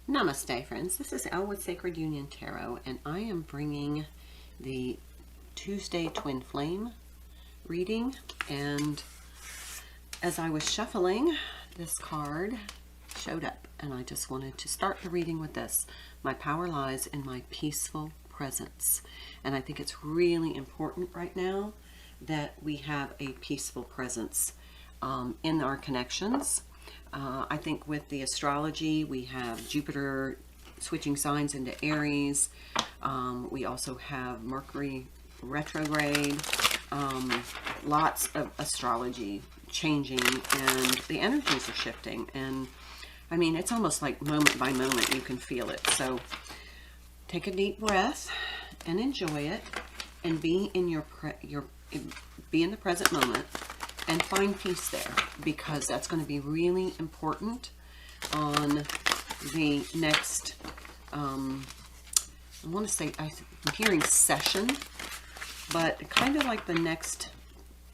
Namaste, friends. This is Elle with Sacred Union Tarot, and I am bringing the Tuesday Twin Flame reading. And as I was shuffling, this card showed up, and I just wanted to start the reading with this. My power lies in my peaceful presence. And I think it's really important right now that we have a peaceful presence in our connections. I think with the astrology, we have Jupiter switching signs into Aries. We also have Mercury retrograde. Lots of astrology changing, and the energies are shifting. And I mean, it's almost like moment by moment you can feel it. So take a deep breath and enjoy it, and be in be in the present moment. And find peace there, because that's going to be really important on the next, I want to say, I'm hearing session, but kind of like the next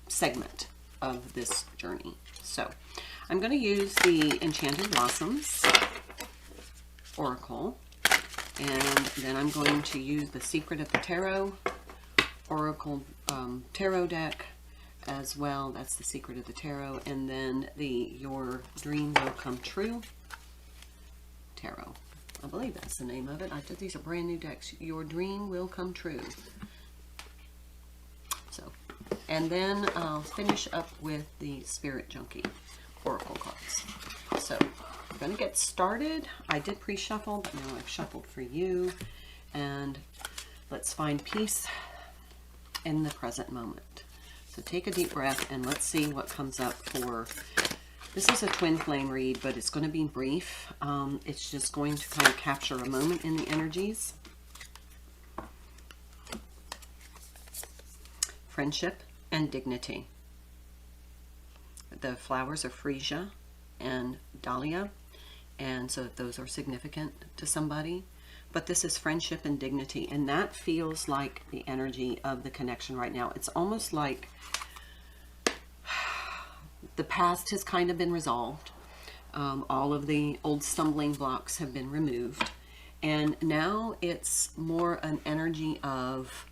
segment of this journey. So I'm going to use the Enchanted Blossoms Oracle, and then I'm going to use the Secret of the Tarot Oracle Tarot deck as well. That's the Secret of the Tarot. And then the Your Dream Will Come True Tarot. I believe that's the name of it. These are brand new decks. Your Dream Will Come True. So, and then I'll finish up with the Spirit Junkie Oracle cards. So, I'm going to get started. I did pre-shuffle, but now I've shuffled for you. And let's find peace in the present moment. So take a deep breath, and let's see what comes up for, this is a twin flame read, but it's going to be brief. It's just going to kind of capture a moment in the energies. Friendship and dignity. The flowers are freesia and dahlia, and so those are significant to somebody. But this is friendship and dignity, and that feels like the energy of the connection right now. It's almost like the past has kind of been resolved. All of the old stumbling blocks have been removed. And now it's more an energy of,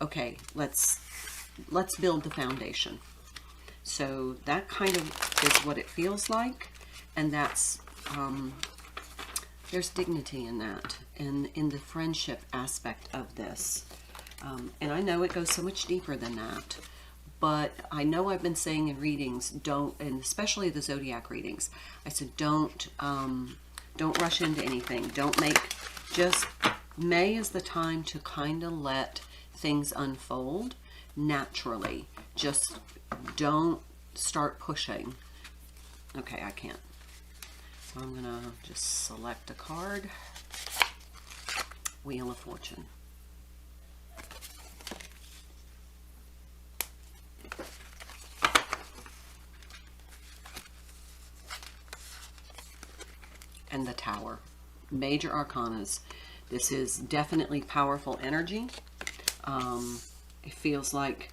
okay, let's build the foundation. So that kind of is what it feels like. And that's, there's dignity in that, and in the friendship aspect of this. And I know it goes so much deeper than that, but I know I've been saying in readings, and especially the zodiac readings, I said don't rush into anything. May is the time to kind of let things unfold naturally. Just don't start pushing. Okay, I can't. So I'm gonna just select a card. Wheel of Fortune. And the Tower. Major Arcanas. This is definitely powerful energy. It feels like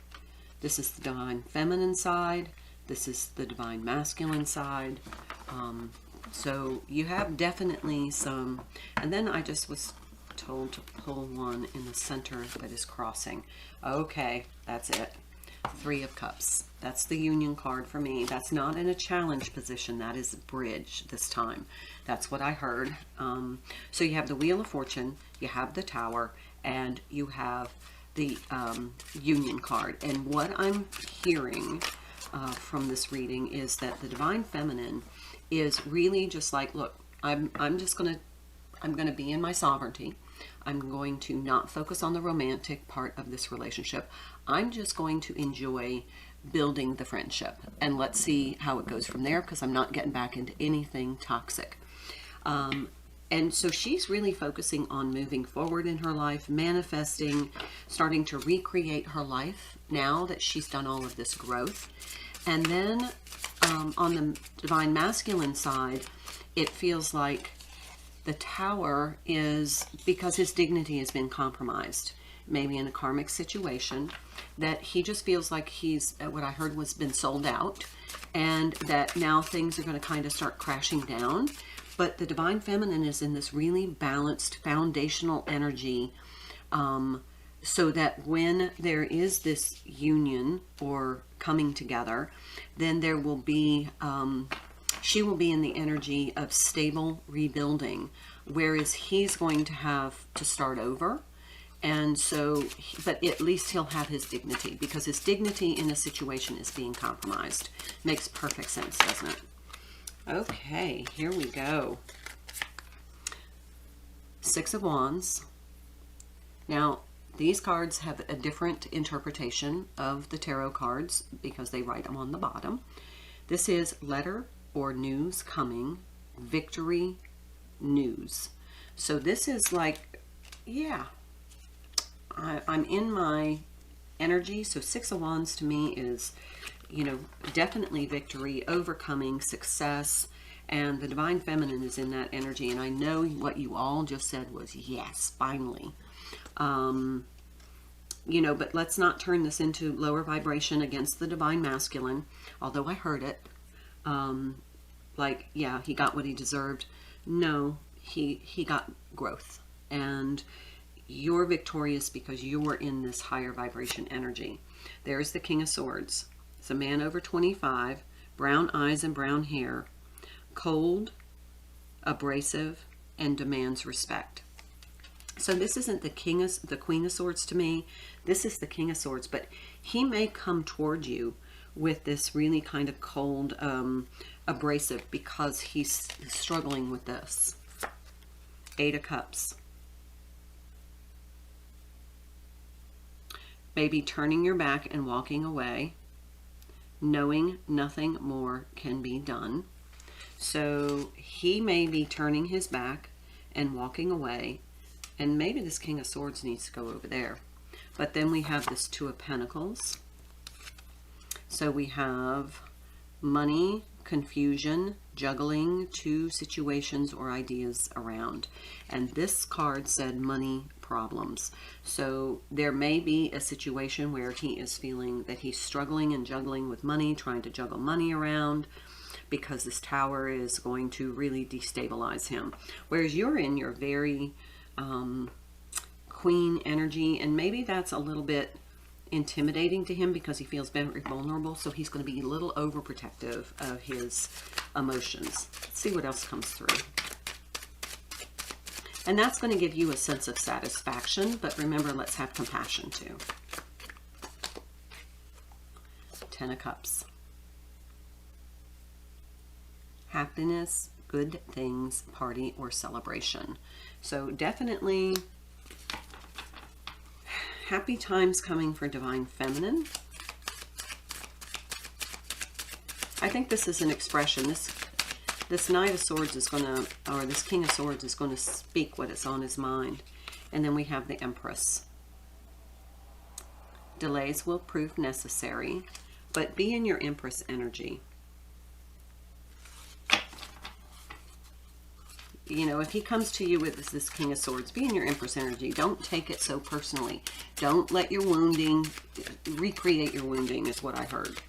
this is the Divine Feminine side. This is the Divine Masculine side. So you have definitely some, and then I just was told to pull one in the center that is crossing. Okay, that's it. Three of Cups. That's the Union card for me. That's not in a challenge position. That is a bridge this time. That's what I heard. So you have the Wheel of Fortune, you have the Tower, and you have the Union card. And what I'm hearing from this reading is that the Divine Feminine is really just like, look, I'm gonna be in my sovereignty. I'm going to not focus on the romantic part of this relationship. I'm just going to enjoy building the friendship, and let's see how it goes from there, because I'm not getting back into anything toxic. And so she's really focusing on moving forward in her life, manifesting, starting to recreate her life now that she's done all of this growth. And then on the Divine Masculine side, it feels like the Tower is, because his dignity has been compromised, maybe in a karmic situation, that he just feels like he's, what I heard was, been sold out, and that now things are going to kind of start crashing down. But the Divine Feminine is in this really balanced foundational energy, so that when there is this union or coming together, then there will be, she will be in the energy of stable rebuilding, whereas he's going to have to start over. And so, but at least he'll have his dignity, because his dignity in a situation is being compromised. Makes perfect sense, doesn't it? Okay, here we go. Six of Wands. Now, these cards have a different interpretation of the tarot cards because they write them on the bottom. This is letter or news coming, victory news. So this is like, yeah, I'm in my energy. So Six of Wands to me is, you know, definitely victory, overcoming, success, and the Divine Feminine is in that energy. And I know what you all just said was, yes, finally. You know, but let's not turn this into lower vibration against the Divine Masculine, although I heard it. Like, yeah, he got what he deserved. No, he got growth. And you're victorious because you're in this higher vibration energy. There's the King of Swords. It's a man over 25, brown eyes and brown hair, cold, abrasive, and demands respect. So this isn't the Queen of Swords to me. This is the King of Swords, but he may come toward you with this really kind of cold, abrasive, because he's struggling with this. Eight of Cups. Maybe turning your back and walking away, knowing nothing more can be done. So he may be turning his back and walking away, and maybe this King of Swords needs to go over there. But then we have this Two of Pentacles. So we have money, confusion, juggling two situations or ideas around. And this card said money problems. So there may be a situation where he is feeling that he's struggling and juggling with money, trying to juggle money around, because this Tower is going to really destabilize him. Whereas you're in your very Queen energy, and maybe that's a little bit intimidating to him because he feels very vulnerable, so he's going to be a little overprotective of his emotions. Let's see what else comes through. And that's going to give you a sense of satisfaction, but remember, let's have compassion too. Ten of Cups. Happiness, good things, party or celebration. So definitely happy times coming for Divine Feminine. I think this is an expression. This Knight of Swords is going to, or this King of Swords is going to speak what is on his mind. And then we have the Empress. Delays will prove necessary, but be in your Empress energy. You know, if he comes to you with this King of Swords, be in your Empress energy. Don't take it so personally. Don't let your wounding, recreate your wounding is what I heard.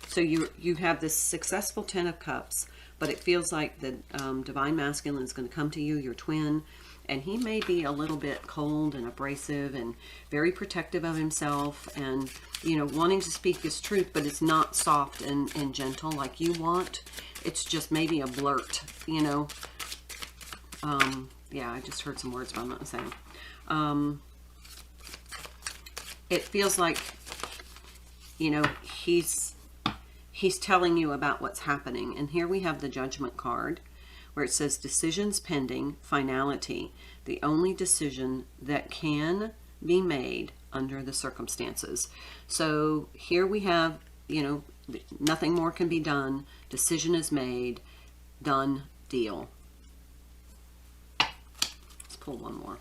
So you have this successful Ten of Cups, but it feels like the Divine Masculine is going to come to you, your twin, and he may be a little bit cold and abrasive and very protective of himself and, you know, wanting to speak his truth, but it's not soft and gentle like you want. It's just maybe a blurt, you know. Yeah, I just heard some words, but I'm not saying. It feels like, you know, he's telling you about what's happening. And here we have the Judgment card where it says decisions pending, finality, the only decision that can be made under the circumstances. So here we have, you know, nothing more can be done. Decision is made, done, deal. Let's pull one more.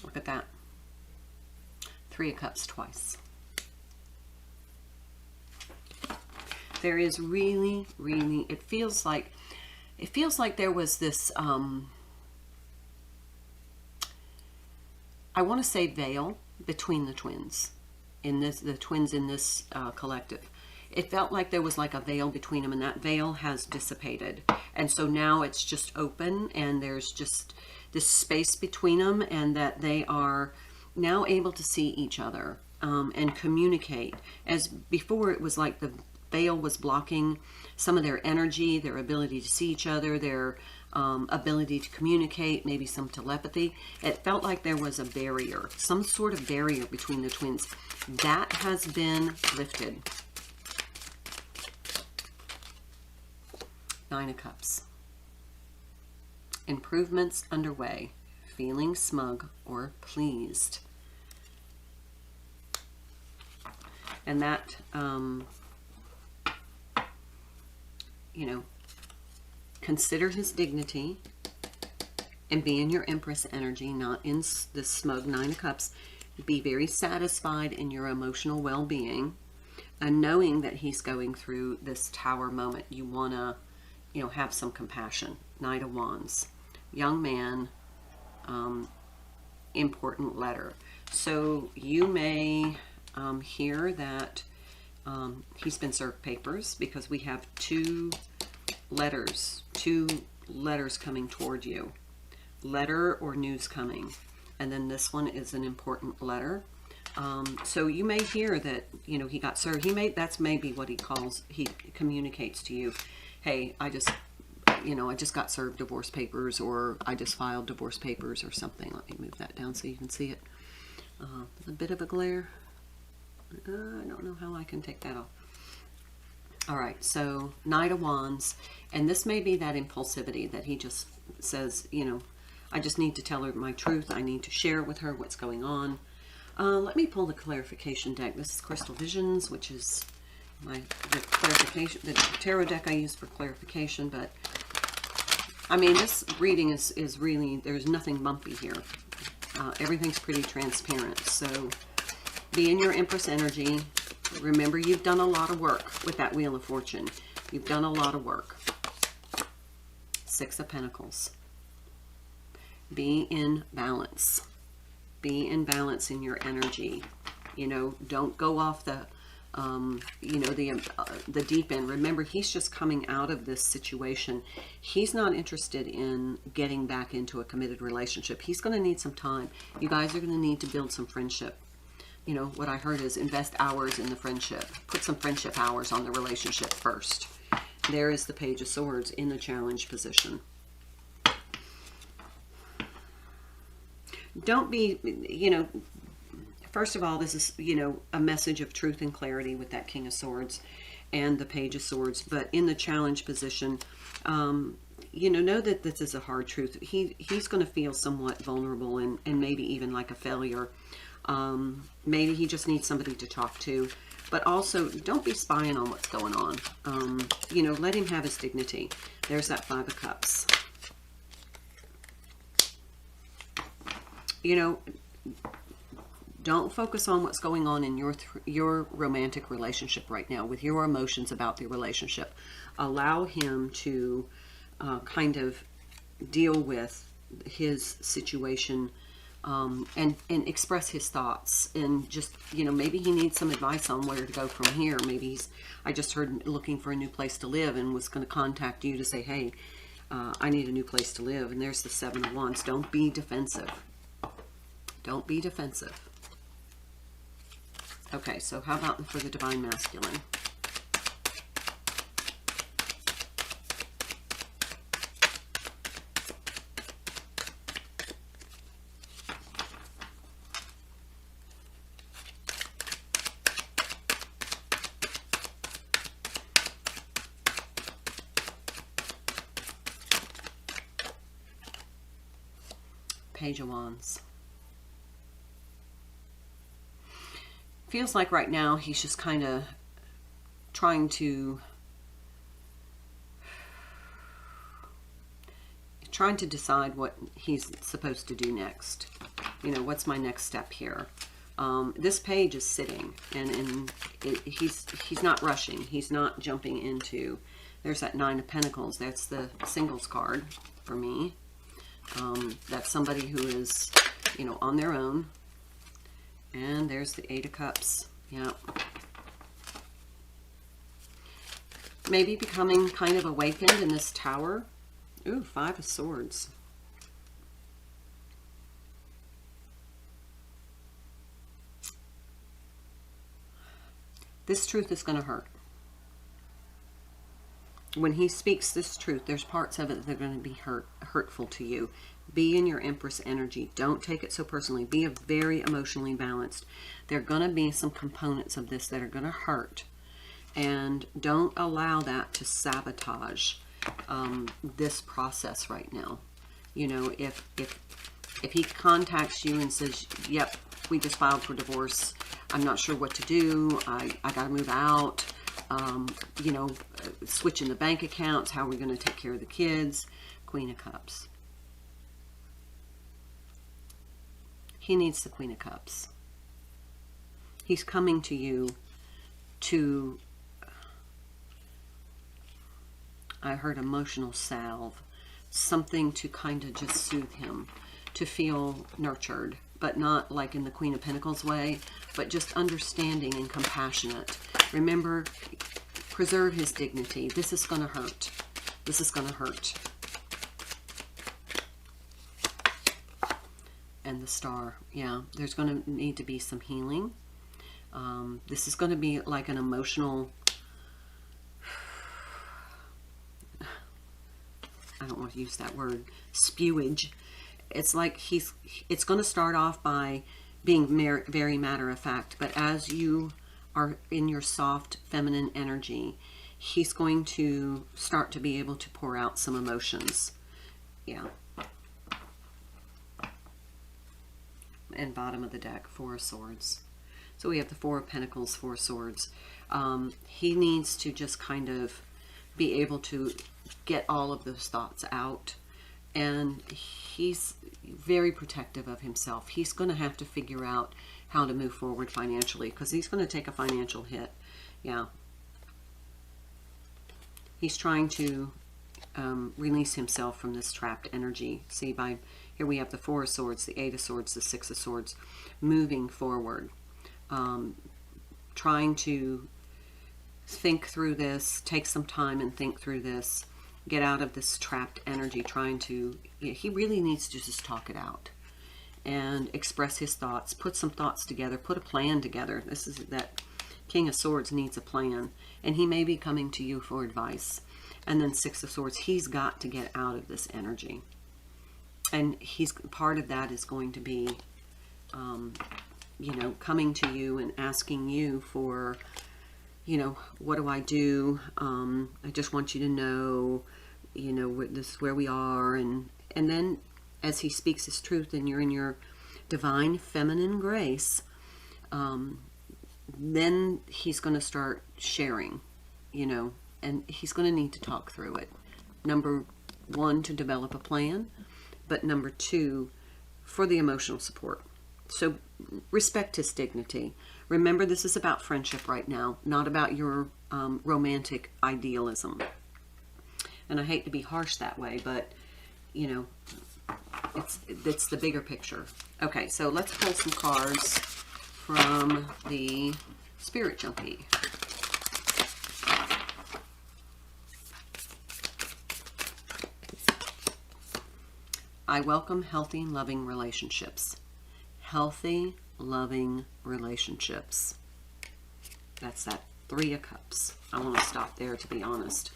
Look at that. Three of Cups twice. There is really, it feels like there was this, I want to say veil, between the twins, the twins in this collective. It felt like there was like a veil between them, and that veil has dissipated. And so now it's just open, and there's just this space between them, and that they are now able to see each other and communicate. As before, it was like the veil was blocking some of their energy, their ability to see each other, their ability to communicate, maybe some telepathy. It felt like there was a barrier, some sort of barrier between the twins. That has been lifted. 9 of Cups. Improvements underway. Feeling smug or pleased. And that, you know, consider his dignity and be in your Empress energy, not in the smug 9 of Cups. Be very satisfied in your emotional well-being, and knowing that he's going through this Tower moment. You want to, you know, have some compassion. Knight of Wands. Young man, important letter. So you may hear that he's been served papers, because we have two letters coming toward you. Letter or news coming. And then this one is an important letter. So you may hear that, you know, he got served. That's maybe what he communicates to you. Hey, I just got served divorce papers, or I just filed divorce papers or something. Let me move that down so you can see it. A bit of a glare. I don't know how I can take that off. All right, so Knight of Wands, and this may be that impulsivity that he just says, you know, I just need to tell her my truth. I need to share with her what's going on. Let me pull the clarification deck. This is Crystal Visions, which is the tarot deck I use for clarification. But I mean, this reading is really, there's nothing bumpy here. Everything's pretty transparent. So be in your Empress energy. Remember, you've done a lot of work with that Wheel of Fortune. You've done a lot of work. 6 of Pentacles. Be in balance. Be in balance in your energy. You know, don't go off the, you know, the deep end. Remember, he's just coming out of this situation. He's not interested in getting back into a committed relationship. He's going to need some time. You guys are going to need to build some friendship. You know, what I heard is invest hours in the friendship. Put some friendship hours on the relationship first. There is the Page of Swords in the challenge position. Don't be, you know, first of all, this is, you know, a message of truth and clarity with that King of Swords and the Page of Swords. But in the challenge position, you know that this is a hard truth. He's going to feel somewhat vulnerable and maybe even like a failure. Maybe he just needs somebody to talk to. But also, don't be spying on what's going on. You know, let him have his dignity. There's that 5 of Cups. You know, don't focus on what's going on in your romantic relationship right now with your emotions about the relationship. Allow him to kind of deal with his situation and express his thoughts, and just, you know, maybe he needs some advice on where to go from here. Maybe I just heard looking for a new place to live and was going to contact you to say, hey, I need a new place to live. And there's the 7 of Wands. Don't be defensive. Don't be defensive. Okay, so how about for the Divine Masculine? Page of Wands. Feels like right now he's just kind of trying to decide what he's supposed to do next. You know, what's my next step here? This page is sitting, and he's not rushing. He's not jumping into. There's that 9 of Pentacles. That's the singles card for me. That's somebody who is, you know, on their own. And there's the Eight of Cups. Yeah. Maybe becoming kind of awakened in this Tower. Ooh, Five of Swords. This truth is going to hurt. When he speaks this truth, there's parts of it that are going to be hurtful to you. Be in your Empress energy. Don't take it so personally. Be very emotionally balanced. There are going to be some components of this that are going to hurt. And don't allow that to sabotage this process right now. You know, if he contacts you and says, yep, we just filed for divorce, I'm not sure what to do, I got to move out, you know, switching the bank accounts, how are we going to take care of the kids? Queen of Cups. He needs the Queen of Cups. He's coming to you to, I heard emotional salve, something to kind of just soothe him, to feel nurtured, but not like in the Queen of Pentacles way, but just understanding and compassionate. Remember, preserve his dignity. This is going to hurt. This is going to hurt. And the Star. Yeah, there's going to need to be some healing. This is going to be like an emotional, I don't want to use that word, spewage. It's like it's going to start off by being very matter of fact, but as you are in your soft feminine energy, he's going to start to be able to pour out some emotions. Yeah. And bottom of the deck, Four of Swords. So we have the Four of Pentacles, Four of Swords. He needs to just kind of be able to get all of those thoughts out. And he's very protective of himself. He's going to have to figure out how to move forward financially, because he's going to take a financial hit. Yeah. He's trying to release himself from this trapped energy. See, by here we have the Four of Swords, the Eight of Swords, the Six of Swords, moving forward. Trying to think through this, take some time and think through this, get out of this trapped energy, trying to, he really needs to just talk it out and express his thoughts, put some thoughts together, put a plan together. This is that King of Swords needs a plan, and he may be coming to you for advice. And then Six of Swords, he's got to get out of this energy. And he's part of that is going to be, you know, coming to you and asking you for, you know, what do I do? I just want you to know, you know, this is where we are. And then as he speaks his truth and you're in your divine feminine grace, then he's going to start sharing, you know, and he's going to need to talk through it. Number one, to develop a plan, but number two, for the emotional support. So respect his dignity. Remember, this is about friendship right now, not about your romantic idealism. And I hate to be harsh that way, but, you know, it's the bigger picture. Okay, so let's pull some cards from the Spirit Junkie. I welcome healthy and loving relationships. Healthy, loving relationships. That's that Three of Cups. I want to stop there, to be honest.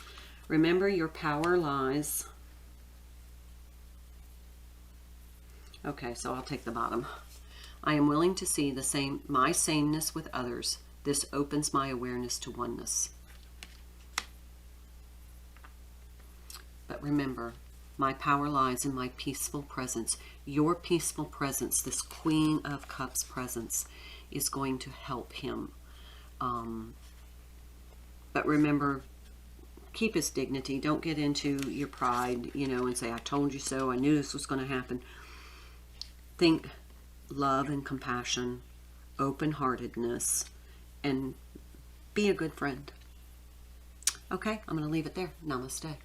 Remember, your power lies. Okay, so I'll take the bottom. I am willing to see my sameness with others. This opens my awareness to oneness. But remember, my power lies in my peaceful presence. Your peaceful presence, this Queen of Cups presence, is going to help him. But remember, keep his dignity. Don't get into your pride, you know, and say, I told you so. I knew this was going to happen. Think love and compassion, open-heartedness, and be a good friend. Okay, I'm going to leave it there. Namaste.